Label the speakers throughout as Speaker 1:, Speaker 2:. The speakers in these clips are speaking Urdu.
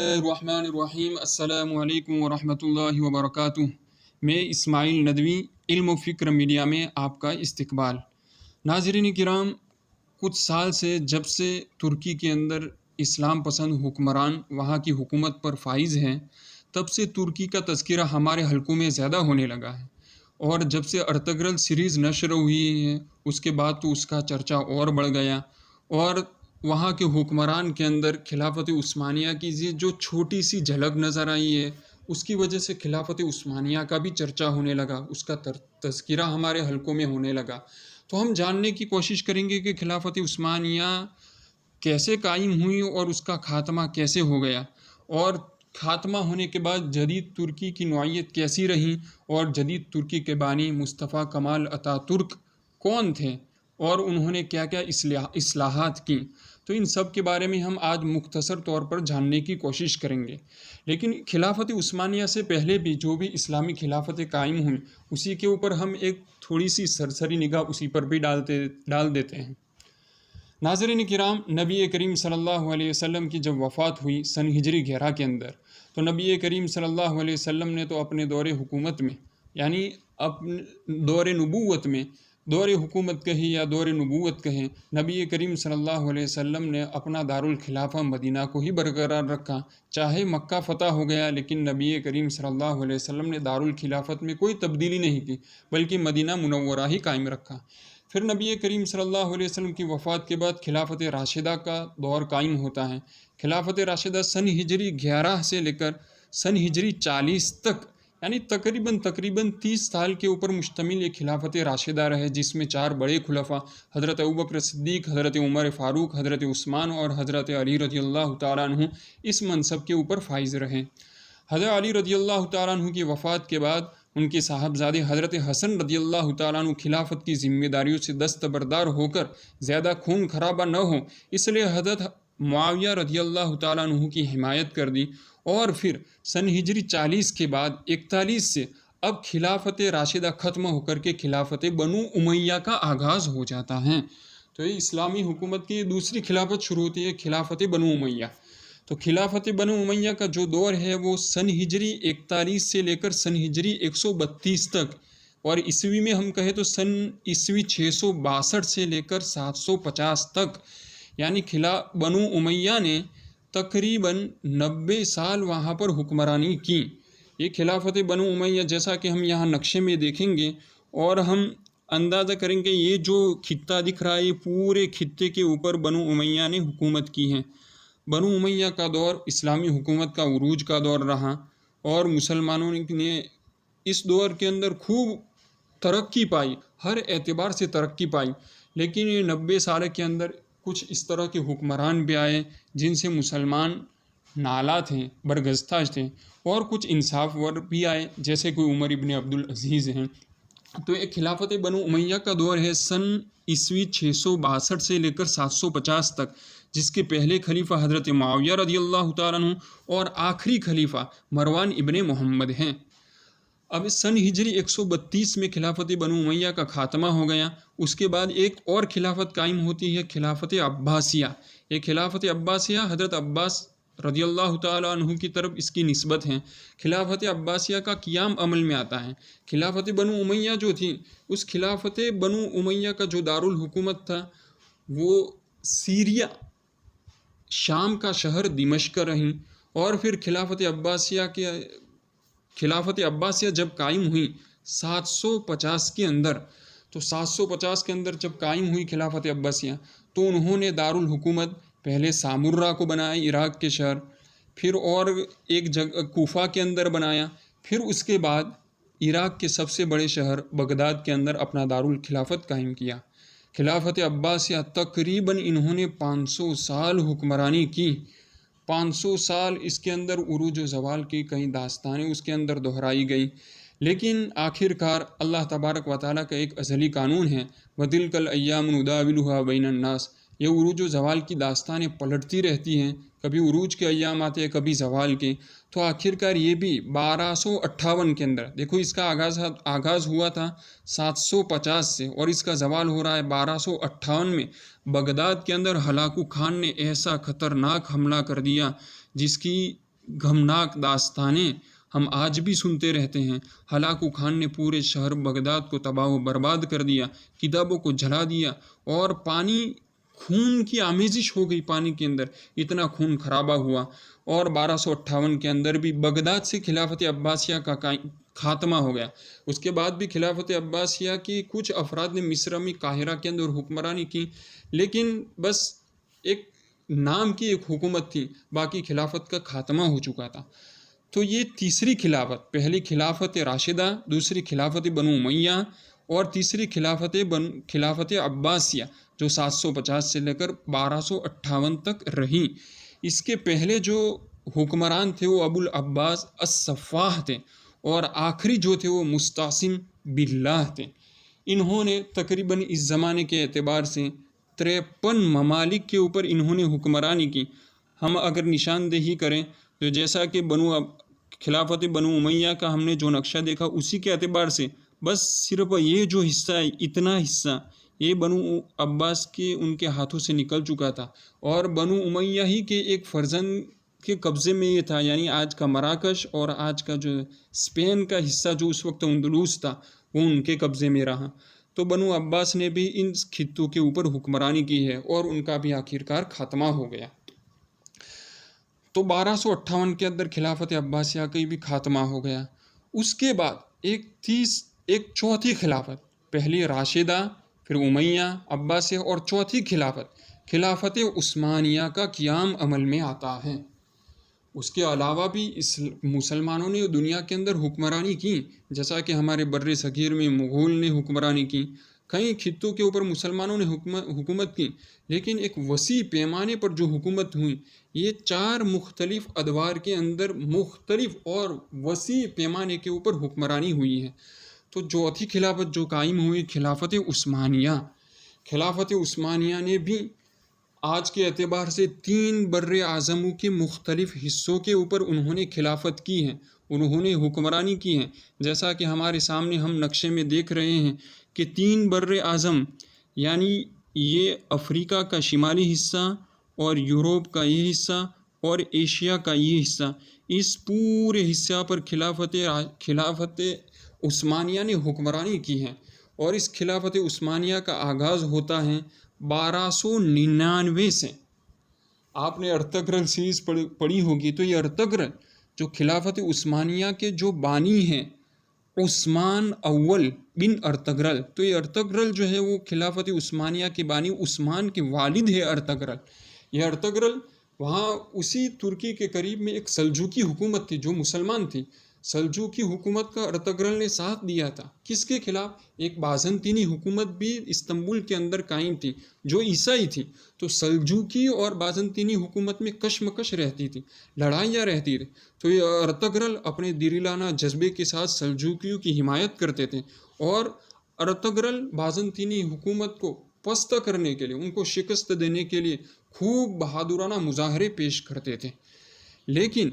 Speaker 1: الرحمن الرحیم السلام علیکم ورحمۃ اللہ وبرکاتہ۔ میں اسماعیل ندوی علم و فکر میڈیا میں آپ کا استقبال۔ ناظرین کرام، کچھ سال سے جب سے ترکی کے اندر اسلام پسند حکمران وہاں کی حکومت پر فائز ہیں، تب سے ترکی کا تذکرہ ہمارے حلقوں میں زیادہ ہونے لگا ہے، اور جب سے ارطغرل سیریز نشر ہوئی ہے اس کے بعد تو اس کا چرچا اور بڑھ گیا، اور وہاں کے حکمران کے اندر خلافت عثمانیہ کی جو چھوٹی سی جھلک نظر آئی ہے، اس کی وجہ سے خلافت عثمانیہ کا بھی چرچا ہونے لگا، اس کا تذکرہ ہمارے حلقوں میں ہونے لگا۔ تو ہم جاننے کی کوشش کریں گے کہ خلافت عثمانیہ کیسے قائم ہوئی اور اس کا خاتمہ کیسے ہو گیا، اور خاتمہ ہونے کے بعد جدید ترکی کی نوعیت کیسی رہی، اور جدید ترکی کے بانی مصطفیٰ کمال اتا ترک کون تھے، اور انہوں نے کیا کیا اصلاحات کی۔ تو ان سب کے بارے میں ہم آج مختصر طور پر جاننے کی کوشش کریں گے۔ لیکن خلافت عثمانیہ سے پہلے بھی جو بھی اسلامی خلافتیں قائم ہوئیں، اسی کے اوپر ہم ایک تھوڑی سی سرسری نگاہ اسی پر بھی ڈال دیتے ہیں۔ ناظرین کرام، نبی کریم صلی اللہ علیہ وسلم کی جب وفات ہوئی سن ہجری 11 کے اندر، تو نبی کریم صلی اللہ علیہ وسلم نے تو اپنے دور حکومت میں، یعنی اپنے دور نبوت میں، دور حکومت کہیں یا دور نبوت کہیں، نبی کریم صلی اللہ علیہ وسلم نے اپنا دارالخلافہ مدینہ کو ہی برقرار رکھا۔ چاہے مکہ فتح ہو گیا، لیکن نبی کریم صلی اللہ علیہ وسلم نے دارالخلافت میں کوئی تبدیلی نہیں کی، بلکہ مدینہ منورہ ہی قائم رکھا۔ پھر نبی کریم صلی اللہ علیہ وسلم کی وفات کے بعد خلافت راشدہ کا دور قائم ہوتا ہے۔ خلافت راشدہ سن ہجری 11 سے لے کر سن ہجری 40 تک، یعنی تقریباً 30 سال کے اوپر مشتمل یہ خلافت راشدہ رہے، جس میں 4 بڑے خلفاء حضرت ابوبکر صدیق، حضرت عمر فاروق، حضرت عثمان اور حضرت علی رضی اللہ تعالیٰ عنہ اس منصب کے اوپر فائز رہے۔ حضرت علی رضی اللہ تعالیٰ عنہ کی وفات کے بعد ان کے صاحبزادے حضرت حسن رضی اللہ تعالیٰ عنہ خلافت کی ذمہ داریوں سے دستبردار ہو کر زیادہ خون خرابہ نہ ہو، اس لیے حضرت معاویہ رضی اللہ تعالیٰ عنہ کی حمایت کر دی، اور پھر سن ہجری 40 کے بعد 41 سے اب خلافت راشدہ ختم ہو کر کے خلافت بنو امیہ کا آغاز ہو جاتا ہے۔ تو یہ اسلامی حکومت کی دوسری خلافت شروع ہوتی ہے، خلافت بنو امیہ۔ تو خلافت بنو امیہ کا جو دور ہے وہ سن ہجری 41 سے لے کر سن ہجری 132 تک، اور عیسوی میں ہم کہیں تو سن عیسوی 662 سے لے کر 750 تک، یعنی بنو امیہ نے تقریباً 90 سال وہاں پر حکمرانی کی۔ یہ خلافت بنو امیہ جیسا کہ ہم یہاں نقشے میں دیکھیں گے، اور ہم اندازہ کریں گے یہ جو خطہ دکھ رہا ہے، یہ پورے خطے کے اوپر بنو امیہ نے حکومت کی ہے۔ بنو امیہ کا دور اسلامی حکومت کا عروج کا دور رہا، اور مسلمانوں نے اس دور کے اندر خوب ترقی پائی، ہر اعتبار سے ترقی پائی۔ لیکن یہ 90 سال کے اندر کچھ اس طرح کے حکمران بھی آئے جن سے مسلمان نالا تھے، برگزیدہ تھے، اور کچھ انصاف ور بھی آئے جیسے کہ عمر ابن عبدالعزیز ہیں۔ تو ایک خلافت بنو امیہ کا دور ہے سن عیسوی 662 سے لے کر 750 تک، جس کے پہلے خلیفہ حضرت معاویہ رضی اللہ تعالیٰ عنہ اور آخری خلیفہ مروان ابن محمد ہیں۔ اب سن ہجری 132 میں خلافت بنو امیہ کا خاتمہ ہو گیا۔ اس کے بعد ایک اور خلافت قائم ہوتی ہے، خلافت عباسیہ۔ یہ خلافت عباسیہ حضرت عباس رضی اللہ تعالیٰ عنہ کی طرف اس کی نسبت ہے۔ خلافت عباسیہ کا قیام عمل میں آتا ہے۔ خلافت بنو امیہ جو تھی، اس خلافت بنو امیہ کا جو دارالحکومت تھا وہ سیریا، شام کا شہر دمشق رہی، اور پھر خلافت عباسیہ جب قائم ہوئی 750 کے اندر، تو 750 کے اندر جب قائم ہوئی خلافت عباسیہ، تو انہوں نے دارالحکومت پہلے سامرہ کو بنایا، عراق کے شہر، پھر اور ایک جگہ کوفہ کے اندر بنایا، پھر اس کے بعد عراق کے سب سے بڑے شہر بغداد کے اندر اپنا دارالخلافت قائم کیا۔ خلافت عباسیہ تقریباً انہوں نے 500 سال حکمرانی کی۔ 500 سال اس کے اندر عروج و زوال کی کئی داستانیں اس کے اندر دہرائی گئی، لیکن آخر کار اللہ تبارک و تعالیٰ کا ایک ازلی قانون ہے، وَتِلْكَ الْأَيَّامُ نُدَاوِلُهَا بَيْنَ النَّاسِ۔ یہ عروج و زوال کی داستانیں پلٹتی رہتی ہیں، کبھی عروج کے ایام آتے ہیں، کبھی زوال کے۔ تو آخر کار یہ بھی 1258 کے اندر، دیکھو اس کا آغاز ہوا تھا 750 سے، اور اس کا زوال ہو رہا ہے 1258 میں۔ بغداد کے اندر ہلاکو خان نے ایسا خطرناک حملہ کر دیا جس کی غمناک داستانیں ہم آج بھی سنتے رہتے ہیں۔ ہلاکو خان نے پورے شہر بغداد کو تباہ و برباد کر دیا، کتابوں کو جلا دیا، اور پانی خون کی آمیزش ہو گئی پانی کے اندر، اتنا خون خرابہ ہوا۔ اور 1258 کے اندر بھی بغداد سے خلافت عباسیہ کا خاتمہ ہو گیا۔ اس کے بعد بھی خلافت عباسیہ کی کچھ افراد نے مصر میں قاہرہ کے اندر حکمرانی کی، لیکن بس ایک نام کی ایک حکومت تھی، باقی خلافت کا خاتمہ ہو چکا تھا۔ تو یہ تیسری خلافت، پہلی خلافت راشدہ، دوسری خلافت بنو امیہ، اور تیسری خلافت عباسیہ جو 750 سے لے کر 1258 تک رہی۔ اس کے پہلے جو حکمران تھے وہ ابو العباس الصفاح تھے، اور آخری جو تھے وہ مستعصم باللہ تھے۔ انہوں نے تقریباً اس زمانے کے اعتبار سے 53 ممالک کے اوپر انہوں نے حکمرانی کی۔ ہم اگر نشاندہی کریں تو جیسا کہ خلافت بنو امیہ کا ہم نے جو نقشہ دیکھا، اسی کے اعتبار سے بس صرف یہ جو حصہ ہے، اتنا حصہ یہ بنو عباس کے ان کے ہاتھوں سے نکل چکا تھا، اور بنو امیہ ہی کے ایک فرزند کے قبضے میں یہ تھا، یعنی آج کا مراکش اور آج کا جو اسپین کا حصہ جو اس وقت اندلس تھا وہ ان کے قبضے میں رہا۔ تو بنو عباس نے بھی ان خطوں کے اوپر حکمرانی کی ہے، اور ان کا بھی آخرکار خاتمہ ہو گیا۔ تو 1258 کے اندر خلافت عباسیہ کا بھی خاتمہ ہو گیا۔ اس کے بعد ایک چوتھی خلافت، پہلی راشدہ، پھر امیہ، عباسیہ، اور چوتھی خلافت عثمانیہ کا قیام عمل میں آتا ہے۔ اس کے علاوہ بھی مسلمانوں نے دنیا کے اندر حکمرانی کی، جیسا کہ ہمارے بر صغیر میں مغول نے حکمرانی کی، کئی خطوں کے اوپر مسلمانوں نے حکومت کی، لیکن ایک وسیع پیمانے پر جو حکومت ہوئی یہ 4 مختلف ادوار کے اندر مختلف اور وسیع پیمانے کے اوپر حکمرانی ہوئی ہے۔ تو چوتھی خلافت جو قائم ہوئی خلافت عثمانیہ نے بھی آج کے اعتبار سے 3 بر اعظموں کے مختلف حصوں کے اوپر انہوں نے خلافت کی ہے، انہوں نے حکمرانی کی ہے۔ جیسا کہ ہمارے سامنے ہم نقشے میں دیکھ رہے ہیں کہ 3 بر اعظم، یعنی یہ افریقہ کا شمالی حصہ اور یوروپ کا یہ حصہ اور ایشیا کا یہ حصہ، اس پورے حصہ پر خلافت عثمانیہ نے حکمرانی کی ہے۔ اور اس خلافت عثمانیہ کا آغاز ہوتا ہے 1299 سے۔ آپ نے ارطغرل سیریز پڑھی ہوگی، تو یہ ارطغرل جو خلافت عثمانیہ کے جو بانی ہیں، عثمان اول بن ارطغرل، تو یہ ارطغرل جو ہے وہ خلافت عثمانیہ کے بانی عثمان کے والد ہے ارطغرل۔ یہ ارطغرل وہاں اسی ترکی کے قریب میں ایک سلجوقی حکومت تھی جو مسلمان تھی، سلجوقی حکومت کا ارطغرل نے ساتھ دیا تھا۔ کس کے خلاف؟ ایک بازنطینی حکومت بھی استنبول کے اندر قائم تھی جو عیسائی تھی۔ تو سلجوقی اور بازنطینی حکومت میں کشمکش رہتی تھی، لڑائیاں رہتی تھی۔ تو یہ ارطغرل اپنے دیرینہ جذبے کے ساتھ سلجوقیوں کی حمایت کرتے تھے، اور ارطغرل بازنطینی حکومت کو پست کرنے کے لیے، ان کو شکست دینے کے لیے خوب بہادرانہ مظاہرے پیش کرتے تھے۔ لیکن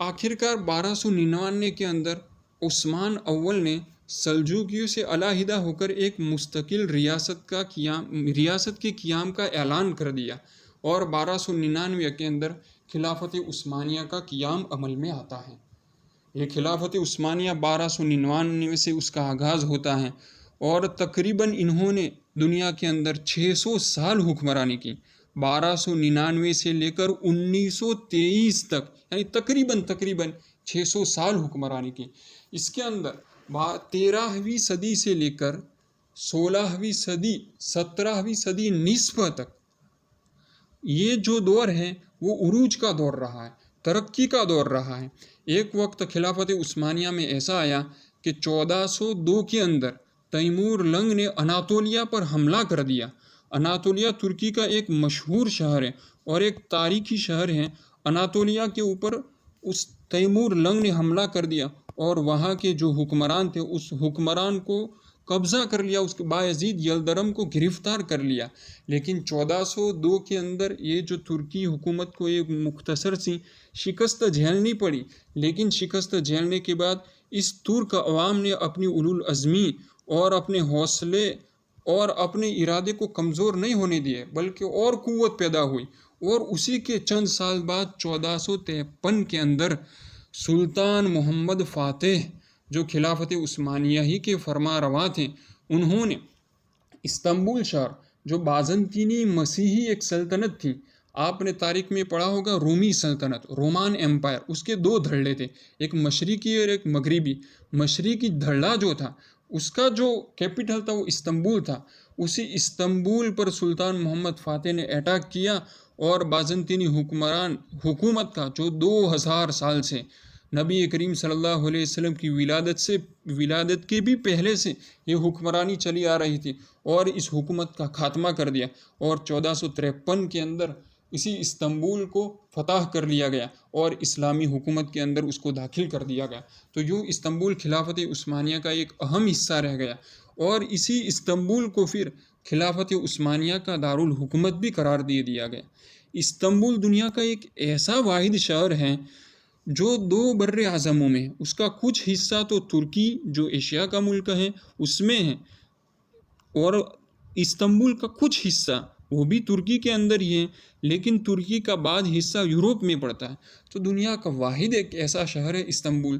Speaker 1: آخرکار 1299 کے اندر عثمان اول نے سلجوقیوں سے علیحدہ ہو کر ایک مستقل ریاست کے قیام کا اعلان کر دیا، اور 1299 کے اندر خلافت عثمانیہ کا قیام عمل میں آتا ہے۔ یہ خلافت عثمانیہ 1299 سے اس کا آغاز ہوتا ہے، اور تقریباً انہوں نے دنیا کے اندر 600 سال حکمرانی کی، 1299 سے لے کر 1923 تک، یعنی تقریباً 600 سال حکمرانی کی۔ اس کے اندر 13ویں صدی سے لے کر 16ویں صدی، 17ویں صدی نصف تک یہ جو دور ہے وہ عروج کا دور رہا ہے، ترقی کا دور رہا ہے۔ ایک وقت خلافت عثمانیہ میں ایسا آیا کہ 1402 کے اندر تیمور لنگ نے اناطولیہ پر حملہ کر دیا۔ اناطولیہ ترکی کا ایک مشہور شہر ہے اور ایک تاریخی شہر ہے۔ اناطولیہ کے اوپر اس تیمور لنگ نے حملہ کر دیا، اور وہاں کے جو حکمران تھے اس حکمران کو قبضہ کر لیا، اس کے بایزید یلدرم کو گرفتار کر لیا۔ لیکن 1402 کے اندر یہ جو ترکی حکومت کو ایک مختصر سی شکست جھیلنی پڑی، لیکن شکست جھیلنے کے بعد اس ترک عوام نے اپنی اولوالعزمی اور اپنے حوصلے اور اپنے ارادے کو کمزور نہیں ہونے دیے، بلکہ اور قوت پیدا ہوئی۔ اور اسی کے چند سال بعد 1453 کے اندر سلطان محمد فاتح جو خلافت عثمانیہ ہی کے فرما رواں تھے، انہوں نے استنبول شہر جو بازنطینی مسیحی ایک سلطنت تھی، آپ نے تاریخ میں پڑھا ہوگا رومی سلطنت، رومان ایمپائر، اس کے دو دھڑے تھے، ایک مشرقی اور ایک مغربی۔ مشرقی دھڑا جو تھا اس کا جو کیپٹل تھا وہ استنبول تھا، اسی استنبول پر سلطان محمد فاتح نے اٹیک کیا اور بازنطینی حکومت کا جو 2000 سال سے نبی کریم صلی اللہ علیہ وسلم کی ولادت کے بھی پہلے سے یہ حکمرانی چلی آ رہی تھی، اور اس حکومت کا خاتمہ کر دیا، اور 1453 کے اندر اسی استنبول کو فتح کر لیا گیا اور اسلامی حکومت کے اندر اس کو داخل کر دیا گیا۔ تو یوں استنبول خلافت عثمانیہ کا ایک اہم حصہ رہ گیا، اور اسی استنبول کو پھر خلافت عثمانیہ کا دارالحکومت بھی قرار دیا گیا۔ استنبول دنیا کا ایک ایسا واحد شہر ہے جو 2 بر اعظموں میں، اس کا کچھ حصہ تو ترکی جو ایشیا کا ملک ہے اس میں ہے، اور استنبول کا کچھ حصہ وہ بھی ترکی کے اندر ہی ہے، لیکن ترکی کا بعض حصہ یوروپ میں پڑتا ہے۔ تو دنیا کا واحد ایک ایسا شہر ہے استنبول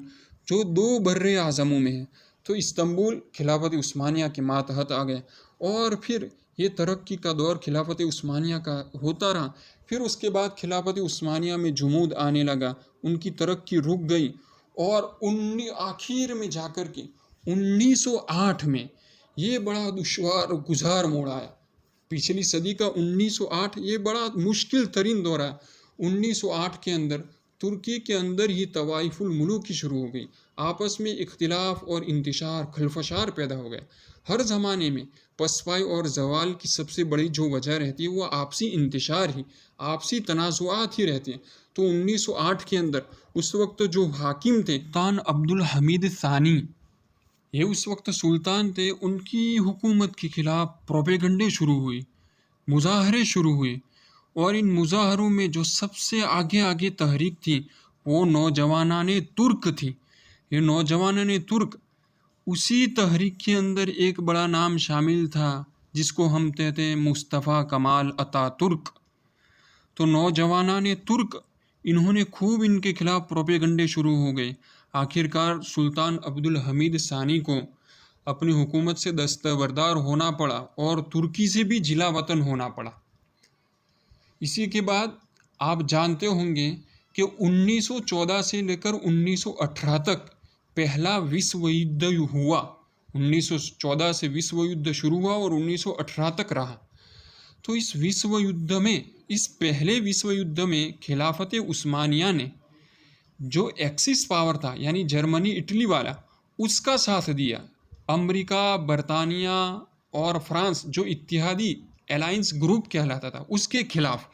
Speaker 1: جو 2 بر اعظموں میں ہے۔ تو استنبول خلافت عثمانیہ کے ماتحت آ گیا، اور پھر یہ ترقی کا دور خلافت عثمانیہ کا ہوتا رہا۔ پھر اس کے بعد خلافت عثمانیہ میں جمود آنے لگا، ان کی ترقی رک گئی، اور آخر میں جا کر کے 1908 میں یہ بڑا دشوار گزار موڑ آیا۔ پچھلی صدی کا 1908 یہ بڑا مشکل ترین دور ہے۔ 1908 کے اندر ترکی کے اندر ہی طوائف الملوک کی شروع ہو گئی، آپس میں اختلاف اور انتشار خلفشار پیدا ہو گیا۔ ہر زمانے میں پسپائی اور زوال کی سب سے بڑی جو وجہ رہتی ہے وہ آپسی انتشار ہی، آپسی تنازعات ہی رہتے ہیں۔ تو 1908 کے اندر اس وقت جو حاکم تھے سلطان عبدالحمید ثانی، یہ اس وقت سلطان تھے، ان کی حکومت کے خلاف پروپیگنڈے شروع ہوئی، مظاہرے شروع ہوئے، اور ان مظاہروں میں جو سب سے آگے تحریک تھی وہ نوجوانان ترک تھی۔ یہ نوجوانان ترک، اسی تحریک کے اندر ایک بڑا نام شامل تھا جس کو ہم کہتے ہیں مصطفیٰ کمال اتا ترک۔ تو نوجوانان ترک انہوں نے خوب ان کے خلاف پروپیگنڈے شروع ہو گئے۔ آخرکار سلطان عبدالحمید ثانی کو اپنی حکومت سے دستبردار ہونا پڑا اور ترکی سے بھی جلا وطن ہونا پڑا۔ اسی کے بعد آپ جانتے ہوں گے کہ 1914 سے لے کر 1918 تک پہلا وشو یدھ ہوا۔ 1914 سے وشو یدھ شروع ہوا اور 1918 تک رہا۔ تو اس وشو یدھ میں، اس پہلے وشو یدھ میں خلافت عثمانیہ نے جو ایکسس پاور تھا یعنی جرمنی اٹلی والا، اس کا ساتھ دیا۔ امریکہ، برطانیہ اور فرانس جو اتحادی الائنس گروپ کہلاتا تھا اس کے خلاف،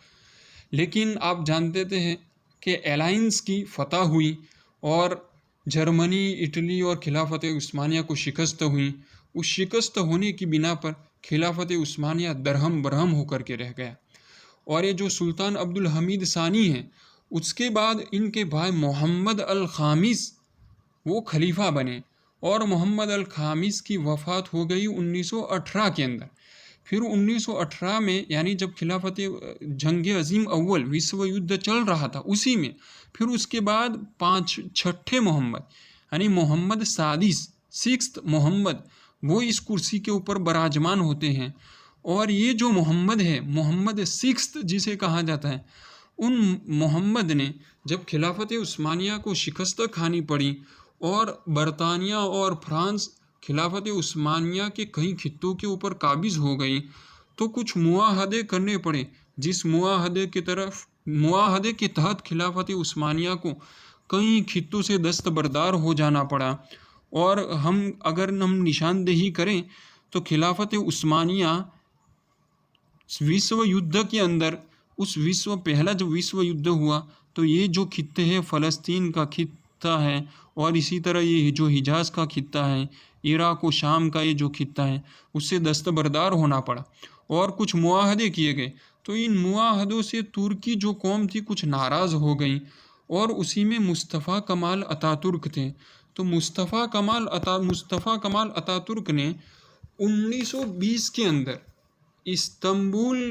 Speaker 1: لیکن آپ جانتے ہیں کہ الائنس کی فتح ہوئی اور جرمنی، اٹلی اور خلافت عثمانیہ کو شکست ہوئی۔ اس شکست ہونے کی بنا پر خلافت عثمانیہ درہم برہم ہو کر کے رہ گیا، اور یہ جو سلطان عبدالحمید ثانی ہیں اس کے بعد ان کے بھائی محمد الخامس وہ خلیفہ بنے، اور محمد الخامس کی وفات ہو گئی 1918 کے اندر۔ پھر 1918 میں یعنی جب خلافت جنگ عظیم اول وشو یدھ چل رہا تھا اسی میں، پھر اس کے بعد چھٹے محمد یعنی محمد سادس، سکستھ محمد، وہ اس کرسی کے اوپر براجمان ہوتے ہیں، اور یہ جو محمد ہے، محمد سکستھ جسے کہا جاتا ہے، ان محمد نے جب خلافت عثمانیہ کو شکست کھانی پڑی اور برطانیہ اور فرانس خلافت عثمانیہ کے کئی خطوں کے اوپر قابض ہو گئی، تو کچھ معاہدے کرنے پڑے، جس معاہدے کے تحت خلافت عثمانیہ کو کئی خطوں سے دستبردار ہو جانا پڑا۔ اور اگر ہم نشاندہی کریں تو خلافت عثمانیہ وشو یدھ کے اندر، پہلا جو وشو یدھ ہوا تو یہ جو خطے ہیں فلسطین کا خطہ ہے، اور اسی طرح یہ جو حجاز کا خطہ ہے، عراق و شام کا یہ جو خطہ ہے، اس سے دستبردار ہونا پڑا اور کچھ معاہدے کیے گئے۔ تو ان معاہدوں سے ترکی جو قوم تھی کچھ ناراض ہو گئی، اور اسی میں مصطفیٰ کمال اتا ترک تھے۔ تو مصطفیٰ کمال اتا ترک نے 1920 کے اندر استنبول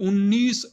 Speaker 1: 19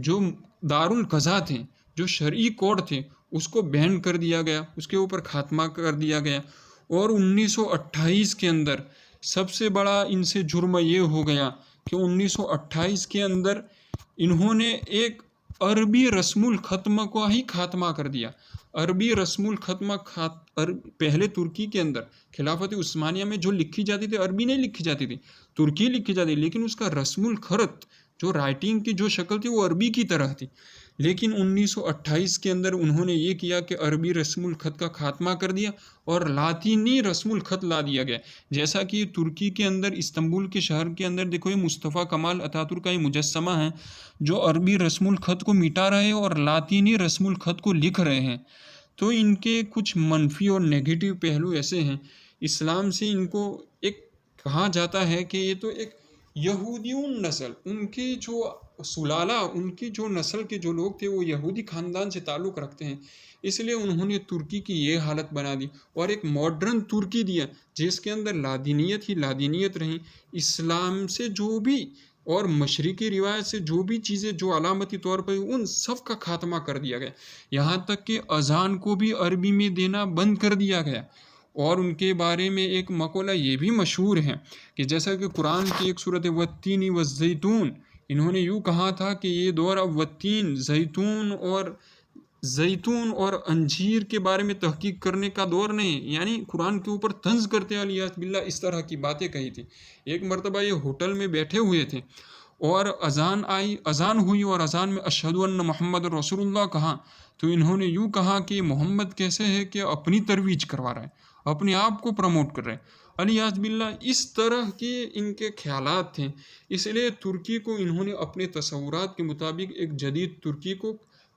Speaker 1: جو دارالقضا تھے، جو شرعی کورٹ تھے، اس کو بین کر دیا گیا، اس کے اوپر خاتمہ کر دیا گیا۔ اور 1928 کے اندر سب سے بڑا ان سے جرم یہ ہو گیا کہ 1928 کے اندر انہوں نے ایک عربی رسم الختمہ کو ہی خاتمہ کر دیا۔ عربی رسم الختمہ پہلے ترکی کے اندر خلافت عثمانیہ میں جو لکھی جاتی تھی، عربی نہیں لکھی جاتی تھی، ترکی لکھی جاتی تھی، لیکن اس کا رسم الخط جو رائٹنگ کی جو شکل تھی وہ عربی کی طرح تھی۔ لیکن 1928 کے اندر انہوں نے یہ کیا کہ عربی رسم الخط کا خاتمہ کر دیا اور لاطینی رسم الخط لا دیا گیا۔ جیسا کہ ترکی کے اندر استنبول کے شہر کے اندر دیکھو، یہ مصطفیٰ کمال اتاتورک کا یہ مجسمہ ہے جو عربی رسم الخط کو مٹا رہے ہیں اور لاطینی رسم الخط کو لکھ رہے ہیں۔ تو ان کے کچھ منفی اور نیگیٹو پہلو ایسے ہیں۔ اسلام سے ان کو ایک کہا جاتا ہے کہ یہ تو ایک یہودیون نسل، ان کی جو سلالہ، ان کی جو نسل کے جو لوگ تھے وہ یہودی خاندان سے تعلق رکھتے ہیں، اس لیے انہوں نے ترکی کی یہ حالت بنا دی اور ایک ماڈرن ترکی دیا جس کے اندر لادینیت ہی لادینیت رہیں۔ اسلام سے جو بھی اور مشرقی روایت سے جو بھی چیزیں جو علامتی طور پر ان سب کا خاتمہ کر دیا گیا، یہاں تک کہ اذان کو بھی عربی میں دینا بند کر دیا گیا۔ اور ان کے بارے میں ایک مقولہ یہ بھی مشہور ہے کہ جیسا کہ قرآن کی ایک سورت والتین والزیتون، انہوں نے یوں کہا تھا کہ یہ دور اب والتین، زیتون اور انجیر کے بارے میں تحقیق کرنے کا دور نہیں، یعنی قرآن کے اوپر طنز کرتے علیہ باللہ اس طرح کی باتیں کہی تھی۔ ایک مرتبہ یہ ہوٹل میں بیٹھے ہوئے تھے اور اذان ہوئی اور اذان میں اشہد ان محمد رسول اللہ کہا، تو انہوں نے یوں کہا کہ محمد کیسے ہے کہ اپنی ترویج کروا رہا ہے، اپنے آپ کو پروموٹ کر رہے ہیں علیہ باللہ، اس طرح کے ان کے خیالات تھے۔ اس لیے ترکی کو انہوں نے اپنے تصورات کے مطابق ایک جدید ترکی کو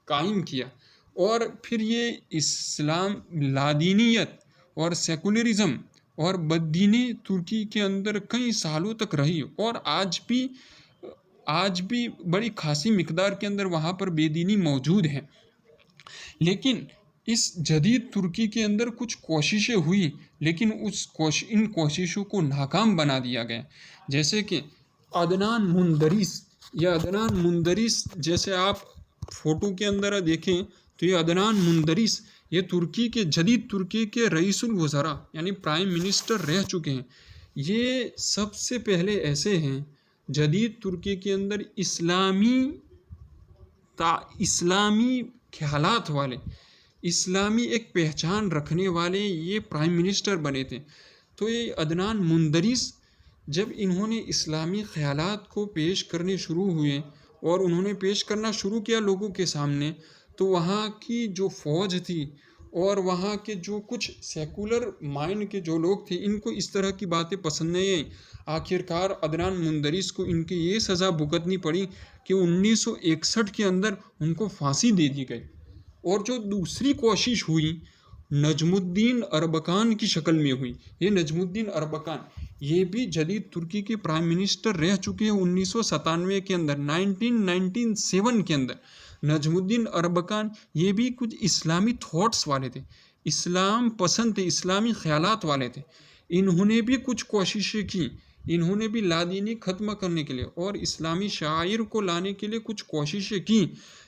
Speaker 1: قائم کیا، اور پھر یہ اسلام لادینیت اور سیکولرزم اور بددینی ترکی کے اندر کئی سالوں تک رہی، اور آج بھی بڑی خاصی مقدار کے اندر وہاں پر بے دینی موجود ہے۔ لیکن اس جدید ترکی کے اندر کچھ کوششیں ہوئی، لیکن ان کوششوں کو ناکام بنا دیا گیا۔ جیسے کہ عدنان مندرس جیسے آپ فوٹو کے اندر دیکھیں تو یہ عدنان مندرس یہ ترکی کے جدید ترکی کے رئیس الوزراء یعنی پرائم منسٹر رہ چکے ہیں۔ یہ سب سے پہلے ایسے ہیں جدید ترکی کے اندر اسلامی خیالات والے، اسلامی ایک پہچان رکھنے والے یہ پرائم منسٹر بنے تھے۔ تو یہ عدنان مندرس جب انہوں نے اسلامی خیالات کو پیش کرنے شروع ہوئے اور انہوں نے پیش کرنا شروع کیا لوگوں کے سامنے، تو وہاں کی جو فوج تھی اور وہاں کے جو کچھ سیکولر مائنڈ کے جو لوگ تھے ان کو اس طرح کی باتیں پسند نہیں آئیں۔ آخرکار عدنان مندرس کو ان کی یہ سزا بھگتنی پڑی کہ 1961 کے اندر ان کو پھانسی دے دی گئی۔ اور جو دوسری کوشش ہوئی نجم الدین اربکان کی شکل میں ہوئی، یہ نجم الدین اربکان یہ بھی جدید ترکی کے پرائم منسٹر رہ چکے ہیں 1997 کے اندر، 1997 کے اندر نجم الدین اربکان یہ بھی کچھ اسلامی تھاٹس والے تھے، اسلام پسند تھے، اسلامی خیالات والے تھے۔ انہوں نے بھی کچھ کوششیں کی، انہوں نے بھی لادینی ختم کرنے کے لیے اور اسلامی شعائر کو لانے کے لیے کچھ کوششیں کی،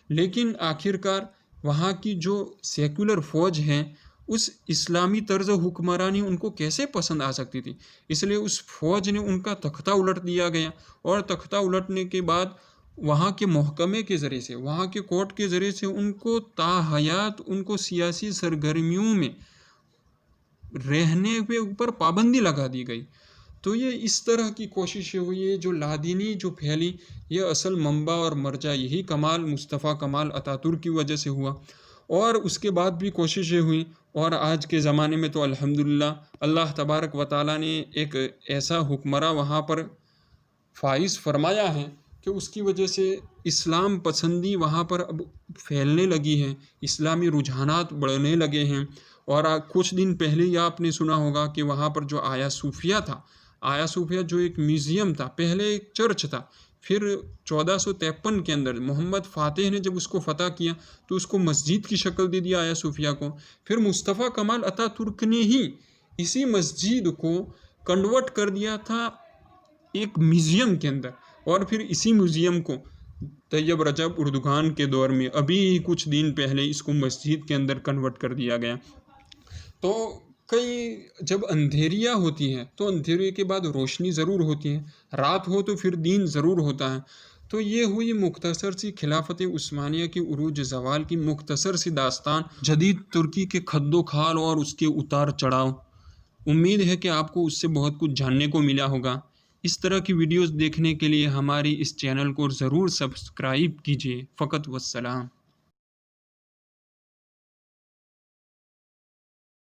Speaker 1: لیکن آخرکار وہاں کی جو سیکولر فوج ہیں اس اسلامی طرز حکمرانی ان کو کیسے پسند آ سکتی تھی، اس لیے اس فوج نے ان کا تختہ الٹ دیا گیا، اور تختہ الٹنے کے بعد وہاں کے محکمے کے ذریعے سے، وہاں کے کورٹ کے ذریعے سے ان کو تاحیات ان کو سیاسی سرگرمیوں میں رہنے کے اوپر پابندی لگا دی گئی۔ تو یہ اس طرح کی کوششیں ہوئی ہے جو لادینی جو پھیلی، یہ اصل منبع اور مرجع یہی مصطفیٰ کمال اتاتورک کی وجہ سے ہوا، اور اس کے بعد بھی کوششیں ہوئیں، اور آج کے زمانے میں تو الحمدللہ اللہ تبارک و تعالیٰ نے ایک ایسا حکمراں وہاں پر فائز فرمایا ہے کہ اس کی وجہ سے اسلام پسندی وہاں پر اب پھیلنے لگی ہے، اسلامی رجحانات بڑھنے لگے ہیں۔ اور کچھ دن پہلے ہی آپ نے سنا ہوگا کہ وہاں پر جو آیا صوفیہ تھا، آیا صوفیہ جو ایک میوزیم تھا، پہلے ایک چرچ تھا، پھر 1453 کے اندر محمد فاتح نے جب اس کو فتح کیا تو اس کو مسجد کی شکل دے دیا آیا صوفیہ کو، پھر مصطفیٰ کمال اتاتورک نے ہی اسی مسجد کو کنورٹ کر دیا تھا ایک میوزیم کے اندر، اور پھر اسی میوزیم کو طیب رجب اردوغان کے دور میں ابھی کچھ دن پہلے اس کو مسجد کے اندر کنورٹ کر دیا گیا۔ تو کئی جب اندھیریاں ہوتی ہیں تو اندھیرے کے بعد روشنی ضرور ہوتی ہے، رات ہو تو پھر دین ضرور ہوتا ہے۔ تو یہ ہوئی مختصر سی خلافت عثمانیہ کی عروج زوال کی مختصر سی داستان، جدید ترکی کے خد و خال اور اس کے اتار چڑھاؤ۔ امید ہے کہ آپ کو اس سے بہت کچھ جاننے کو ملا ہوگا۔ اس طرح کی ویڈیوز دیکھنے کے لیے ہماری اس چینل کو ضرور سبسکرائب کیجیے۔ فقط والسلام۔